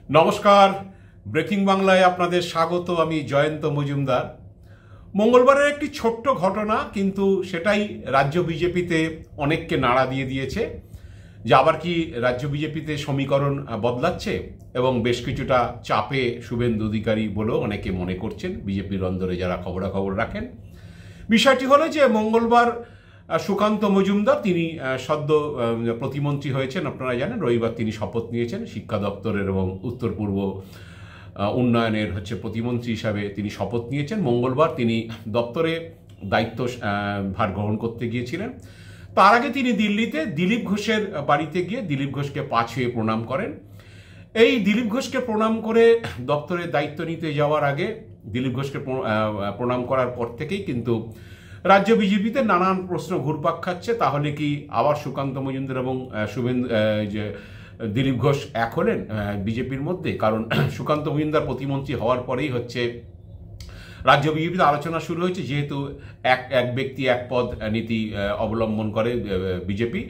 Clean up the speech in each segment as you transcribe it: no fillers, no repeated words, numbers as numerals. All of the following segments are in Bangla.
নমস্কার, ব্রেকিং বাংলায় আপনাদের স্বাগত। আমি জয়ন্ত মজুমদার। মঙ্গলবারের একটি ছোট্ট ঘটনা, কিন্তু সেটাই রাজ্য বিজেপিতে অনেককে নাড়া দিয়ে দিয়েছে যে আবার কি রাজ্য বিজেপিতে সমীকরণ বদলাচ্ছে এবং বেশ কিছুটা চাপে শুভেন্দু অধিকারী বলেও অনেকে মনে করছেন, বিজেপির অন্দরে যারা খবরাখবর রাখেন। বিষয়টি হলো যে মঙ্গলবার সুকান্ত মজুমদার তিনি সদ্য প্রতিমন্ত্রী হয়েছেন। আপনারা জানেন, রবিবার তিনি শপথ নিয়েছেন শিক্ষা দপ্তরের এবং উত্তর পূর্ব উন্নয়নের প্রতিমন্ত্রী হিসাবে তিনি শপথ নিয়েছেন। মঙ্গলবার তিনি দপ্তরে দায়িত্ব ভার গ্রহণ করতে গিয়েছিলেন। তার আগে তিনি দিল্লিতে দিলীপ ঘোষের বাড়িতে গিয়ে দিলীপ ঘোষকে পা ছুঁয়ে প্রণাম করেন। এই দিলীপ ঘোষকে প্রণাম করে দপ্তরের দায়িত্ব নিতে যাওয়ার আগে দিলীপ ঘোষকে প্রণাম করার পর থেকেই কিন্তু রাজ্য বিজেপিতে নানান প্রশ্ন ঘুরপাক খাচ্ছে। তাহলে কি আবার সুকান্ত মজুমদার এবং দিলীপ ঘোষ এক হলেন বিজেপির মধ্যে? কারণ সুকান্ত মজুমদার প্রতিমন্ত্রী হওয়ার পরেই রাজ্য বিজেপিতে আলোচনা শুরু হয়েছে, যেহেতু এক ব্যক্তি এক পদ নীতি অবলম্বন করে বিজেপি,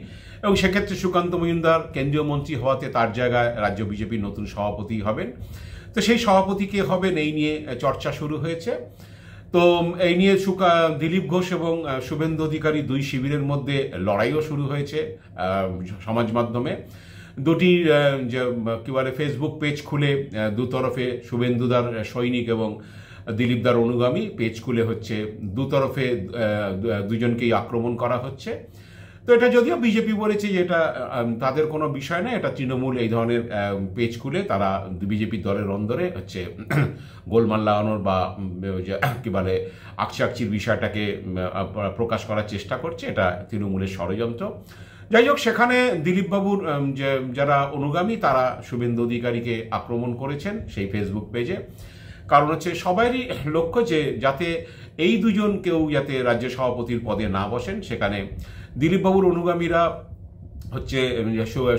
এবং সেক্ষেত্রে সুকান্ত মজুমদার কেন্দ্রীয় মন্ত্রী হওয়াতে তার জায়গায় রাজ্য বিজেপির নতুন সভাপতি হবেন। তো সেই সভাপতি কে হবেন এই নিয়ে চর্চা শুরু হয়েছে। তো এই নিয়ে দিলীপ ঘোষ এবং শুভেন্দু অধিকারী দুই শিবিরের মধ্যে লড়াইও শুরু হয়েছে সমাজ মাধ্যমে। দুটি কি বলে ফেসবুক পেজ খুলে দুতরফে শুভেন্দুদার সৈনিক এবং দিলীপদার অনুগামী পেজ খুলে দুতরফে দুজনকেই আক্রমণ করা হচ্ছে। তো এটা যদিও বিজেপি বলেছে যে এটা তাদের কোনো বিষয় না, এটা তৃণমূল এই ধরনের পেজ খুলে তারা বিজেপি দলের অন্দরে গোলমাল লাগানোর বা কি বলে আকচির বিষয়টাকে প্রকাশ করার চেষ্টা করছে, এটা তৃণমূলের ষড়যন্ত্র। যাই হোক, সেখানে দিলীপবাবুর যারা অনুগামী তারা শুভেন্দু অধিকারীকে আক্রমণ করেছেন সেই ফেসবুক পেজে। কারণ সবারই লক্ষ্য যে যাতে এই দুজন কেউ যাতে রাজ্য সভাপতির পদে না বসেন। সেখানে দিলীপবাবুর অনুগামীরা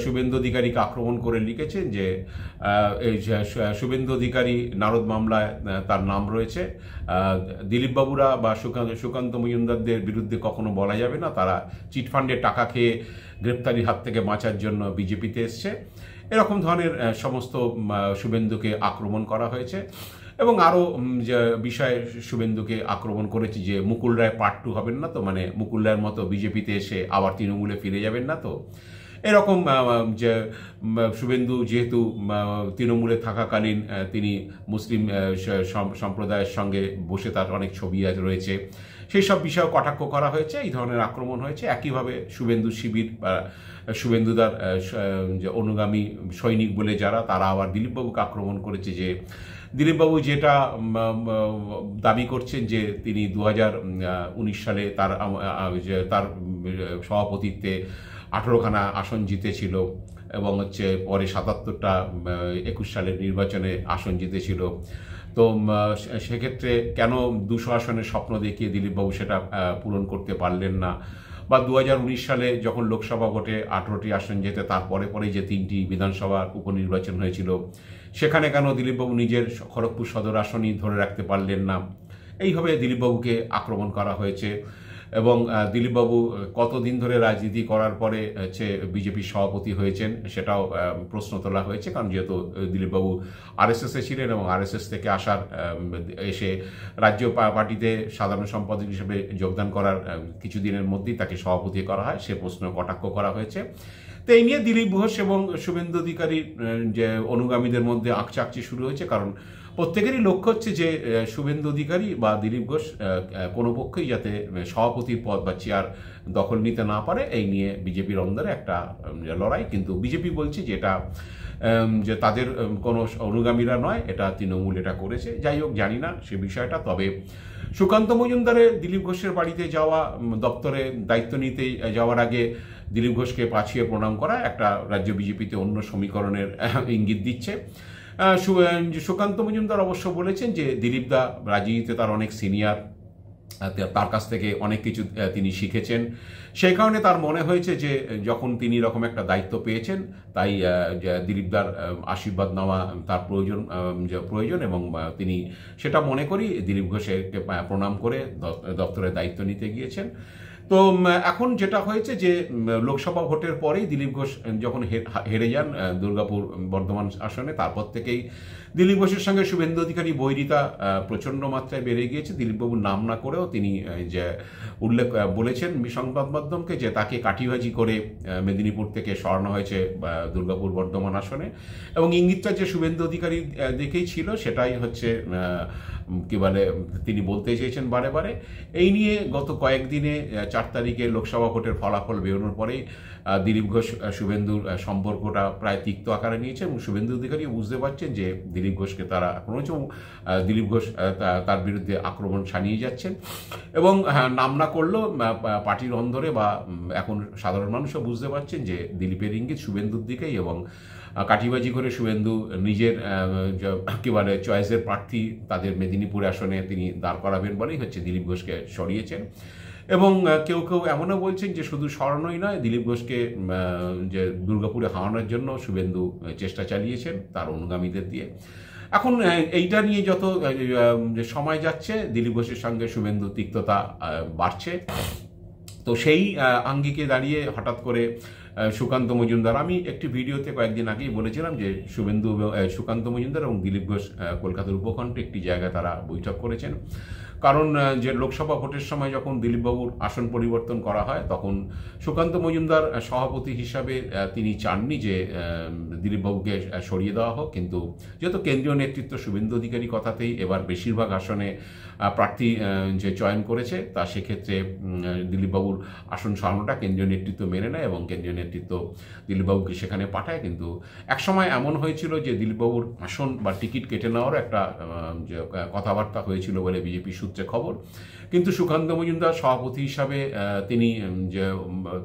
শুভেন্দু অধিকারীকে আক্রমণ করে লিখেছেন যে শুভেন্দু অধিকারী নারদ মামলায় তার নাম রয়েছে, দিলীপবাবুরা বা সুকান্ত মজুমদারদের বিরুদ্ধে কখনো বলা যাবে না, তারা চিটফান্ডের টাকা খেয়ে গ্রেপ্তারির হাত থেকে বাঁচার জন্য বিজেপিতে এসছে। এরকম ধরনের সমস্ত শুভেন্দুকে আক্রমণ করা হয়েছে। এবং আরও যে বিষয়ে শুভেন্দুকে আক্রমণ করেছে যে মুকুল রায় পার্ট 2 হবেন না তো, মানে মুকুল রায়ের মতো বিজেপিতে এসে আবার তৃণমূলে ফিরে যাবেন না তো। এরকম যে শুভেন্দু যেহেতু তৃণমূলে থাকাকালীন তিনি মুসলিম সম্প্রদায়ের সঙ্গে বসে তার অনেক ছবি রয়েছে, সেই সব বিষয়ে কটাক্ষ করা হয়েছে, এই ধরনের আক্রমণ হয়েছে। একইভাবে শুভেন্দু শিবির বা শুভেন্দুদার যে অনুগামী সৈনিক বলে যারা, তারা আবার দিলীপবাবুকে আক্রমণ করেছে যে দিলীপবাবু যেটা দাবি করছেন যে তিনি 2019 সালে তার সভাপতিত্বে 18খানা আসন জিতেছিল এবং পরে 77টা 21 সালের নির্বাচনে আসন জিতেছিল। তো সেক্ষেত্রে কেন 200 আসনের স্বপ্ন দেখিয়ে দিলীপবাবু সেটা পূরণ করতে পারলেন না, বা 2019 সালে যখন লোকসভা ভোটে 18টি আসন যেতে তারপরে যে 3টি বিধানসভার উপনির্বাচন হয়েছিল, সেখানে কেন দিলীপবাবু নিজের খড়গপুর সদর আসনই ধরে রাখতে পারলেন না। এইভাবে দিলীপবাবুকে আক্রমণ করা হয়েছে। এবং দিলীপবাবু কতদিন ধরে রাজনীতি করার পরে বিজেপির সভাপতি হয়েছেন সেটাও প্রশ্ন তোলা হয়েছে। কারণ যেহেতু দিলীপবাবু আরএসএসে ছিলেন এবং আরএসএস থেকে এসে রাজ্য পার্টিতে সাধারণ সম্পাদক হিসেবে যোগদান করার কিছুদিনের মধ্যেই তাকে সভাপতি করা হয়, সে প্রশ্ন কটাক্ষ করা হয়েছে। তো এই নিয়ে দিলীপ ঘোষ এবং শুভেন্দু অধিকারীর যে অনুগামীদের মধ্যে আকচি শুরু হয়েছে। কারণ প্রত্যেকেরই লক্ষ্য যে শুভেন্দু অধিকারী বা দিলীপ ঘোষ কোনো পক্ষেই যাতে সভাপতির পদ বা চেয়ার দখল নিতে না পারে, এই নিয়ে বিজেপির অন্দরে একটা লড়াই। কিন্তু বিজেপি বলছে যে এটা যে তাদের কোনো অনুগামীরা নয়, এটা তৃণমূল এটা করেছে। যাই হোক, জানি না সে বিষয়টা। তবে সুকান্ত মজুমদারের দিলীপ ঘোষের বাড়িতে যাওয়া, দপ্তরে দায়িত্ব নিতে যাওয়ার আগে দিলীপ ঘোষকে পাছিয়ে প্রণাম করা একটা রাজ্য বিজেপিতে অন্য সমীকরণের ইঙ্গিত দিচ্ছে। সুকান্ত মজুমদার অবশ্য বলেছেন যে দিলীপদা রাজনীতিতে তার অনেক সিনিয়র, তার কাছ থেকে অনেক কিছু তিনি শিখেছেন। সেই কারণে তার মনে হয়েছে যে যখন তিনি এরকম একটা দায়িত্ব পেয়েছেন, তাই দিলীপদার আশীর্বাদ নেওয়া তার প্রয়োজন এবং তিনি সেটা মনে করি দিলীপ ঘোষকে প্রণাম করে দপ্তরের দায়িত্ব নিতে গিয়েছেন। তো এখন যেটা হয়েছে যে লোকসভা ভোটের পরেই দিলীপ ঘোষ যখন হেরে যান দুর্গাপুর বর্ধমান আসনে, তারপর থেকেই দিলীপ ঘোষের সঙ্গে শুভেন্দু অধিকারী বৈরিতা প্রচণ্ড মাত্রায় বেড়ে গিয়েছে। দিলীপবাবুর নাম না করেও তিনি যে উল্লেখ বলেছেন সংবাদ মাধ্যমকে যে তাকে কাঠিবাজি করে মেদিনীপুর থেকে সরানো হয়েছে দুর্গাপুর বর্ধমান আসনে, এবং ইঙ্গিতটা যে শুভেন্দু অধিকারী দেখেই ছিল সেটাই হচ্ছে কি বলে তিনি বলতে চেয়েছেন বারে বারে। এই নিয়ে গত কয়েকদিনে 4 তারিখে লোকসভা ভোটের ফলাফল বেরোনোর পরেই দিলীপ ঘোষ শুভেন্দুর সম্পর্কটা প্রায় তিক্ত আকারে নিয়েছে, এবং শুভেন্দু অধিকারী বুঝতে পারছেন যে দিলীপ ঘোষকে তারা কোনো দিলীপ ঘোষ তার বিরুদ্ধে আক্রমণ ছাড়িয়ে যাচ্ছেন, এবং নাম না করলেও পার্টির অন্দরে বা এখন সাধারণ মানুষও বুঝতে পারছেন যে দিলীপের ইঙ্গিত শুভেন্দুর দিকেই, এবং কাঠিবাজি করে শুভেন্দু নিজের কি বলে চয়েসের প্রার্থী তাদের মেদিনীপুর আসনে তিনি দাঁড় করাবেন বলেই হচ্ছে দিলীপ ঘোষকে সরিয়েছেন। এবং কেউ কেউ এমনও বলছেন যে শুধু সরানোই নয়, দিলীপ ঘোষকে যে দুর্গাপুরে হারানোর জন্য শুভেন্দু চেষ্টা চালিয়েছেন তার অনুগামীদের দিয়ে। এখন এইটা নিয়ে যত সময় যাচ্ছে দিলীপ ঘোষের সঙ্গে শুভেন্দু তিক্ততা বাড়ছে। তো সেই আঙ্গিকে দাঁড়িয়ে হঠাৎ করে সুকান্ত মজুমদার, আমি একটি ভিডিওতে কয়েকদিন আগেই বলেছিলাম যে সুকান্ত মজুমদার এবং দিলীপ ঘোষ কলকাতার উপকণ্ঠে একটি জায়গায় তারা বৈঠক করেছেন। কারণ যে লোকসভা ভোটের সময় যখন দিলীপবাবুর আসন পরিবর্তন করা হয় তখন সুকান্ত মজুমদার সভাপতি হিসাবে তিনি চাননি যে দিলীপবাবুকে সরিয়ে দেওয়া হোক, কিন্তু যেহেতু কেন্দ্রীয় নেতৃত্ব শুভেন্দু অধিকারী কথাতেই এবার বেশিরভাগ আসনে প্রার্থী যে চয়ন করেছে, তা সেক্ষেত্রে দিলীপবাবুর আসন সরানোটা কেন্দ্রীয় নেতৃত্ব মেনে নেয় এবং কেন্দ্রীয় নেতৃত্ব দিলীপবাবুকে সেখানে পাঠায়। কিন্তু একসময় এমন হয়েছিল যে দিলীপবাবুর আসন বা টিকিট কেটে নেওয়ারও একটা যে কথাবার্তা হয়েছিল বলে বিজেপি সূত্রে খবর, কিন্তু সুকান্ত মজুমদার সভাপতি হিসাবে তিনি যে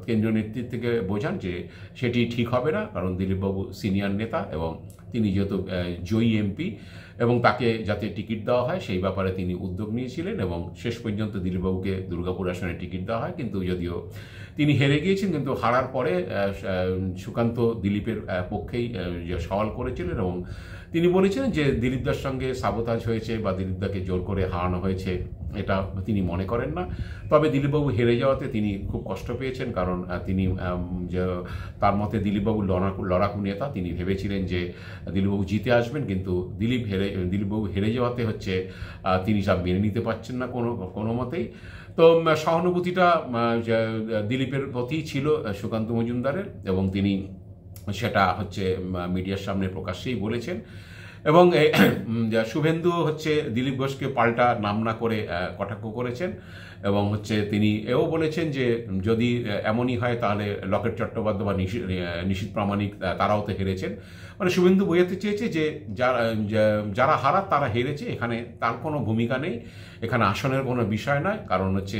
কেন্দ্রীয় নেতৃত্বকে বোঝান যে সেটি ঠিক হবে না, কারণ দিলীপবাবু সিনিয়র নেতা এবং তিনি যেহেতু জয়ী এমপি এবং তাকে যাতে টিকিট দেওয়া হয় সেই ব্যাপারে তিনি উদ্যোগ নিয়েছিলেন, এবং শেষ পর্যন্ত দিলীপবাবুকে দুর্গাপুর আসনে টিকিট দেওয়া হয়। কিন্তু যদিও তিনি হেরে গিয়েছেন, কিন্তু হারার পরে সুকান্ত দিলীপের পক্ষেই সওয়াল করেছিলেন এবং তিনি বলেছিলেন যে দিলীপদার সঙ্গে সাবোতাজ হয়েছে বা দিলীপদাকে জোর করে হারানো হয়েছে, এটা তিনি মনে করেন না। তবে দিলীপবাবু হেরে যাওয়াতে তিনি খুব কষ্ট পেয়েছেন, কারণ তিনি তার মতে দিলীপবাবু লড়াকু নেতা, তিনি ভেবেছিলেন যে দিলীপবাবু জিতে আসবেন, কিন্তু দিলীপবাবু হেরে যাওয়াতে হচ্ছে তিনি সব মেনে নিতে পারছেন না কোনো মতেই। তো সহানুভূতিটা দিলীপের প্রতিই ছিল সুকান্ত মজুমদারের, এবং তিনি সেটা হচ্ছে মিডিয়ার সামনে প্রকাশ্যেই বলেছেন। এবং শুভেন্দু হচ্ছে দিলীপ ঘোষকে পাল্টা নাম না করে কটাক্ষ করেছেন, এবং হচ্ছে তিনি এও বলেছেন যে যদি এমনই হয় তাহলে লকেট চট্টোপাধ্যায় বা নিশীথ প্রামাণিক তারাও তো হেরেছেন। মানে শুভেন্দু বোঝাতে চেয়েছে যে যারা হারার তারা হেরেছে, এখানে তার কোনো ভূমিকা নেই, এখানে আসনের কোনো বিষয় নয়। কারণ হচ্ছে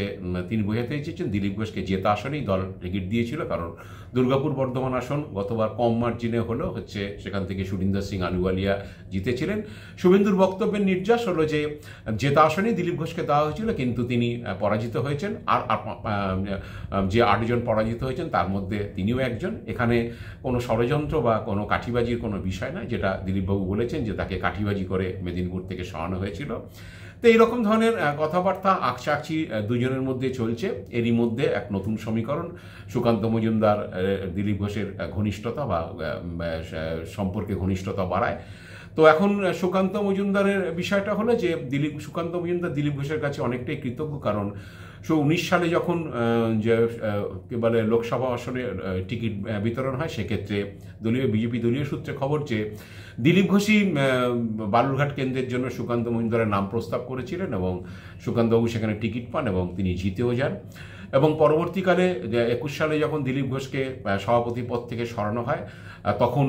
তিনি বোঝাতে চেয়েছেন দিলীপ ঘোষকে জেতা আসনেই দল টিকিট দিয়েছিল, কারণ দুর্গাপুর বর্ধমান আসন গতবার কম মার্জিনে হলো হচ্ছে সেখান থেকে সুরিন্দর সিং আলুওয়ালিয়া জিতেছিলেন। শুভেন্দুর বক্তব্যের নির্যাস হলো যে জেতা আসনেই দিলীপ ঘোষকে দেওয়া হয়েছিল, কিন্তু তিনি পরাজিত হয়েছেন, আর যে 8 জন পরাজিত হয়েছেন তার মধ্যে তিনিও একজন। এখানে কোনো ষড়যন্ত্র বা কোনো কাঠিবাজির কোনো বিষয় নয়, যেটা দিলীপবাবু বলেছেন যে তাকে কাঠিবাজি করে মেদিনীপুর থেকে সরানো হয়েছিল। তো এইরকম ধরনের কথাবার্তা আকচাকচি দুজনের মধ্যে চলছে। এরই মধ্যে এক নতুন সমীকরণ, সুকান্ত মজুমদার দিলীপ ঘোষের ঘনিষ্ঠতা বা সম্পর্কে ঘনিষ্ঠতা বাড়ায়। তো এখন সুকান্ত মজুমদারের বিষয়টা হলো যে সুকান্ত মজুমদার দিলীপ ঘোষের কাছে অনেকটাই কৃতজ্ঞ, কারণ 19 সালে যখন যে কি বলে লোকসভা আসনে টিকিট বিতরণ হয় সেক্ষেত্রে বিজেপি দলীয় সূত্রে খবর যে দিলীপ ঘোষই বালুরঘাট কেন্দ্রের জন্য সুকান্ত মজুমদারের নাম প্রস্তাব করেছিলেন, এবং সুকান্তবাবু সেখানে টিকিট পান এবং তিনি জিতেও যান। এবং পরবর্তীকালে 21 সালে যখন দিলীপ ঘোষকে সভাপতি পদ থেকে সরানো হয় তখন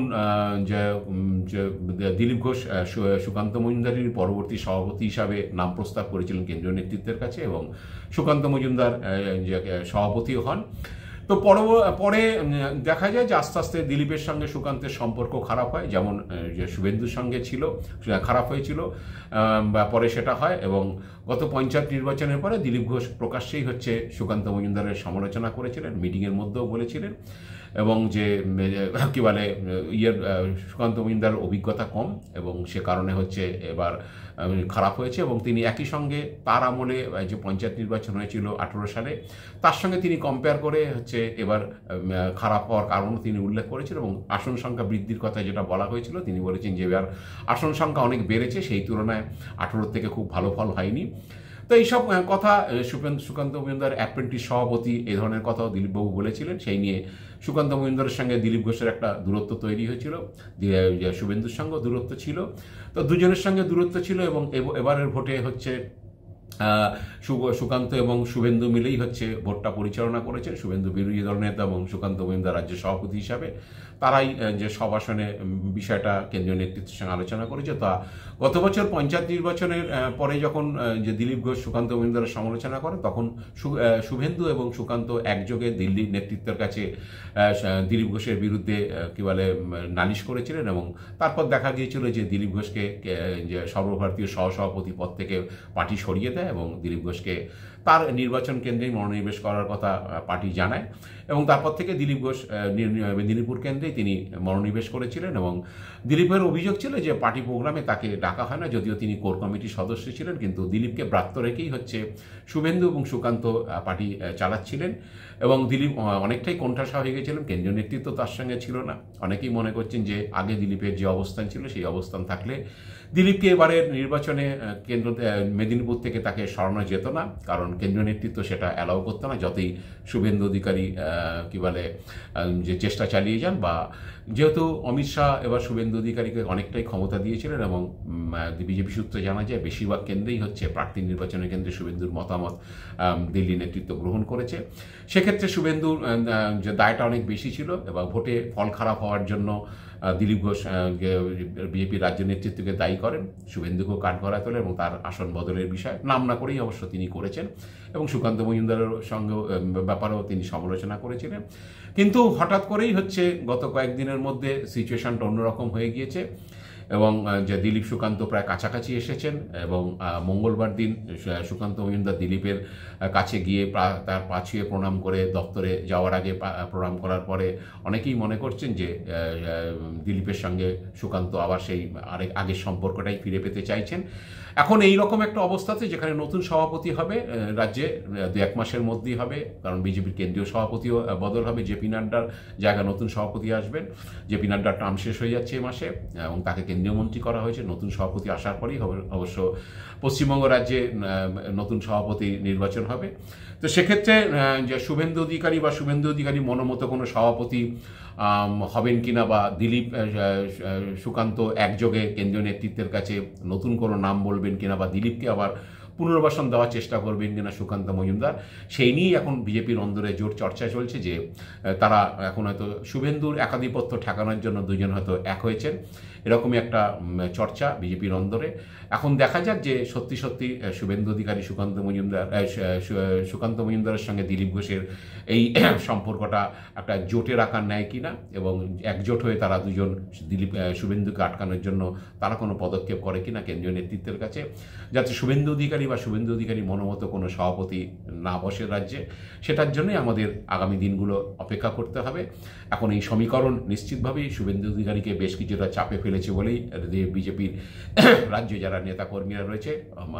দিলীপ ঘোষ সুকান্ত মজুমদারের পরবর্তী সভাপতি হিসাবে নাম প্রস্তাব করেছিলেন কেন্দ্রীয় নেতৃত্বের কাছে, এবং সুকান্ত মজুমদার সভাপতিও হন। তো পরে দেখা যায় যে আস্তে আস্তে দিলীপের সঙ্গে সুকান্তের সম্পর্ক খারাপ হয়, যেমন যে শুভেন্দুর সঙ্গে ছিল খারাপ হয়েছিল, পরে সেটা হয়, এবং গত পঞ্চায়েত নির্বাচনের পরে দিলীপ ঘোষ প্রকাশ্যেই হচ্ছে সুকান্ত মজুমদারের সমালোচনা করেছিলেন, মিটিংয়ের মধ্যেও বলেছিলেন, এবং যে কী বলে সুকান্ত মজুমদারের অভিজ্ঞতা কম এবং সে কারণে হচ্ছে এবার খারাপ হয়েছে। এবং তিনি একই সঙ্গে তার আমলে যে পঞ্চায়েত নির্বাচন হয়েছিল 18 সালে তার সঙ্গে তিনি কম্পেয়ার করে হচ্ছে এবার খারাপ হওয়ার কারণও তিনি উল্লেখ করেছেন। এবং আসন সংখ্যা বৃদ্ধির কথা যেটা বলা হয়েছিল তিনি বলেছেন যে এবার আসন সংখ্যা অনেক বেড়েছে, সেই তুলনায় 18 থেকে খুব ভালো ফল হয়নি। তো এইসব কথা সুকান্ত মজুমদার অ্যাপ্রেন্টিস সভাপতি এই ধরনের কথাও দিলীপবাবু বলেছিলেন। সেই নিয়ে সুকান্ত মজুমদারের সঙ্গে দিলীপ ঘোষের একটা দূরত্ব তৈরি হয়েছিল, শুভেন্দুর সঙ্গেও দূরত্ব ছিল। তো দুজনের সঙ্গে দূরত্ব ছিল এবং এবারের ভোটে হচ্ছে সুকান্ত এবং শুভেন্দু মিলেই হচ্ছে ভোটটা পরিচালনা করেছেন। শুভেন্দু বিরোধী দল নেতা এবং সুকান্ত মজুমদার রাজ্য সভাপতি হিসাবে তারাই যে সব আসনে বিষয়টা কেন্দ্রীয় নেতৃত্বের সঙ্গে আলোচনা করেছে। তা গত বছর পঞ্চায়েত নির্বাচনের পরে যখন যে দিলীপ ঘোষ সুকান্ত মজুমদারের সমালোচনা করে তখন শুভেন্দু এবং সুকান্ত একযোগে দিল্লির নেতৃত্বের কাছে দিলীপ ঘোষের বিরুদ্ধে কী বলে নালিশ করেছিলেন। এবং তারপর দেখা গিয়েছিল যে দিলীপ ঘোষকে যে সর্বভারতীয় সহসভাপতি পদ থেকে পার্টি সরিয়ে দেয় এবং দিলীপ ঘোষকে তার নির্বাচন কেন্দ্রেই মনোনিবেশ করার কথা পার্টি জানায়। এবং তারপর থেকে দিলীপ ঘোষ মেদিনীপুর কেন্দ্রেই তিনি মনোনিবেশ করেছিলেন। এবং দিলীপের অভিযোগ ছিল যে পার্টি প্রোগ্রামে তাকে ডাকা হয় না, যদিও তিনি কোর কমিটির সদস্য ছিলেন, কিন্তু দিলীপকে ব্রাত্য রেখেই হচ্ছে শুভেন্দু এবং সুকান্ত পার্টি চালাচ্ছিলেন। এবং দিলীপ অনেকটাই কোণঠাসা হয়ে গেছিলেন, কেন্দ্রীয় নেতৃত্ব তার সঙ্গে ছিল না। অনেকেই মনে করছেন যে আগে দিলীপের যে অবস্থান ছিল সেই অবস্থান থাকলে দিলীপকে এবারের নির্বাচনে মেদিনীপুর থেকে তাকে সরানো যেত না, কারণ কেন্দ্রীয় নেতৃত্ব সেটা অ্যালাউ করতো না, যতই শুভেন্দু অধিকারী কী বলে যে চেষ্টা চালিয়ে যান। বা যেহেতু অমিত শাহ এবার শুভেন্দু অধিকারীকে অনেকটাই ক্ষমতা দিয়েছিলেন এবং বিজেপি সূত্রে জানা যায় বেশিরভাগ কেন্দ্রেই হচ্ছে প্রার্থী নির্বাচনের কেন্দ্রে শুভেন্দুর মতামত দিল্লি নেতৃত্ব গ্রহণ করেছে। সেক্ষেত্রে শুভেন্দুর যে দায়টা অনেক বেশি ছিল এবং ভোটে ফল খারাপ হওয়ার জন্য দিলীপ ঘোষ বিজেপির রাজ্য নেতৃত্বকে দায়ী করেন, শুভেন্দুকেও কাঠগড়ায় তোলেন এবং তার আসন বদলের বিষয় নাম না করেই অবশ্য তিনি করেছেন। এবং সুকান্ত মজুমদারের সঙ্গে ব্যাপারেও তিনি সমালোচনা করেছিলেন। কিন্তু হঠাৎ করেই হচ্ছে গত কয়েকদিনের মধ্যে সিচুয়েশনটা অন্যরকম হয়ে গিয়েছে এবং যে দিলীপ সুকান্ত প্রায় কাছাকাছি এসেছেন। এবং মঙ্গলবার দিন সুকান্ত মজুমদার দিলীপের কাছে গিয়ে তার পা ছুঁয়ে প্রণাম করে দপ্তরে যাওয়ার আগে প্রণাম করার পরে অনেকেই মনে করছেন যে দিলীপের সঙ্গে সুকান্ত আবার সেই আগের সম্পর্কটাই ফিরে পেতে চাইছেন। এখন এই রকম একটা অবস্থাতে যেখানে নতুন সভাপতি হবে রাজ্যে 2-1 মাসের মধ্যেই হবে, কারণ বিজেপির কেন্দ্রীয় সভাপতিও বদল হবে, জেপি নাড্ডার জায়গায় নতুন সভাপতি আসবেন। জেপি নাড্ডার টার্ম শেষ হয়ে যাচ্ছে এই মাসে এবং তাকে কেন্দ্রীয় মন্ত্রী করা হয়েছে। নতুন সভাপতি আসার পরেই অবশ্য পশ্চিমবঙ্গ রাজ্যে নতুন সভাপতি নির্বাচন হবে। তো সেক্ষেত্রে যে শুভেন্দু অধিকারী মনোমতো কোনো সভাপতি হবেন কিনা বা দিলীপ সুকান্ত একযোগে কেন্দ্রীয় নেতৃত্বের কাছে নতুন কোনো নাম বলবেন কিনা বা দিলীপকে আবার পুনর্বাসন দেওয়ার চেষ্টা করবেন কিনা সুকান্ত মজুমদার, সেই নিয়েই এখন বিজেপির অন্দরে জোর চর্চা চলছে যে তারা এখন হয়তো শুভেন্দুর একাধিপত্য ঠেকানোর জন্য দুজন হয়তো এক হয়েছেন, এরকমই একটা চর্চা বিজেপির অন্দরে। এখন দেখা যাক যে সত্যি সত্যি শুভেন্দু অধিকারী সুকান্ত মজুমদারের সঙ্গে দিলীপ ঘোষের এই সম্পর্কটা একটা জোটের আকার নেয় কিনা এবং একজোট হয়ে তারা দুজন শুভেন্দুকে আটকানোর জন্য তারা কোনো পদক্ষেপ করে কিনা কেন্দ্রীয় নেতৃত্বের কাছে, যাতে শুভেন্দু অধিকারী মনোমতো কোনো সভাপতি না বসে রাজ্যে। সেটার জন্যই আমাদের আগামী দিনগুলো অপেক্ষা করতে হবে। এখন এই সমীকরণ নিশ্চিতভাবেই শুভেন্দু অধিকারীকে বেশ কিছুটা চাপে ফেলেছে বলেই বিজেপির রাজ্যে যারা নেতাকর্মীরা রয়েছে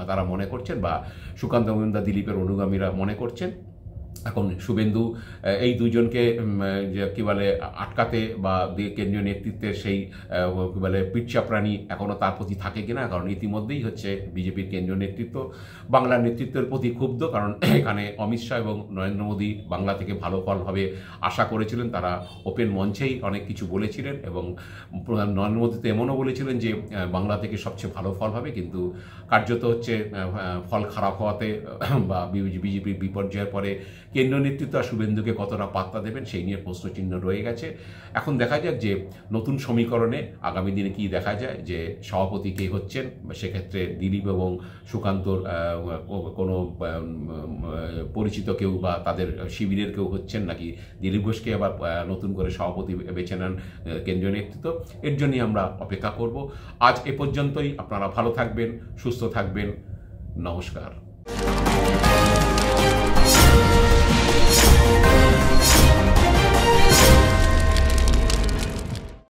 তারা মনে করছেন বা সুকান্ত মজুমদার দিলীপের অনুগামীরা মনে করছেন। এখন শুভেন্দু এই দুজনকে কী বলে আটকাতে বা কেন্দ্রীয় নেতৃত্বের সেই কী বলে পিঠচাপড়ানি এখনও তার প্রতি থাকে কিনা, কারণ ইতিমধ্যেই হচ্ছে বিজেপির কেন্দ্রীয় নেতৃত্ব বাংলার নেতৃত্বের প্রতি ক্ষুব্ধ, কারণ এখানে অমিত শাহ এবং নরেন্দ্র মোদী বাংলা থেকে ভালো ফল হবে আশা করেছিলেন। তারা ওপেন মঞ্চেই অনেক কিছু বলেছিলেন এবং নরেন্দ্র মোদী তো এমনও বলেছিলেন যে বাংলা থেকে সবচেয়ে ভালো ফল হবে, কিন্তু কার্যত হচ্ছে ফল খারাপ হওয়াতে বা বিজেপির বিপর্যয়ের পরে কেন্দ্রীয় নেতৃত্ব আর শুভেন্দুকে কতটা পাত্তা দেবেন সেই নিয়ে প্রশ্নচিহ্ন রয়ে গেছে। এখন দেখা যাক যে নতুন সমীকরণে আগামী দিনে কি দেখা যায়, যে সভাপতি কে হচ্ছেন, সেক্ষেত্রে দিলীপ এবং সুকান্তর কোনো পরিচিত কেউ বা তাদের শিবিরের কেউ হচ্ছেন নাকি দিলীপ ঘোষকে আবার নতুন করে সভাপতি বেছে নেন কেন্দ্রীয় নেতৃত্ব, এর জন্যই আমরা অপেক্ষা করব। আজ এ পর্যন্তই। আপনারা ভালো থাকবেন, সুস্থ থাকবেন। নমস্কার।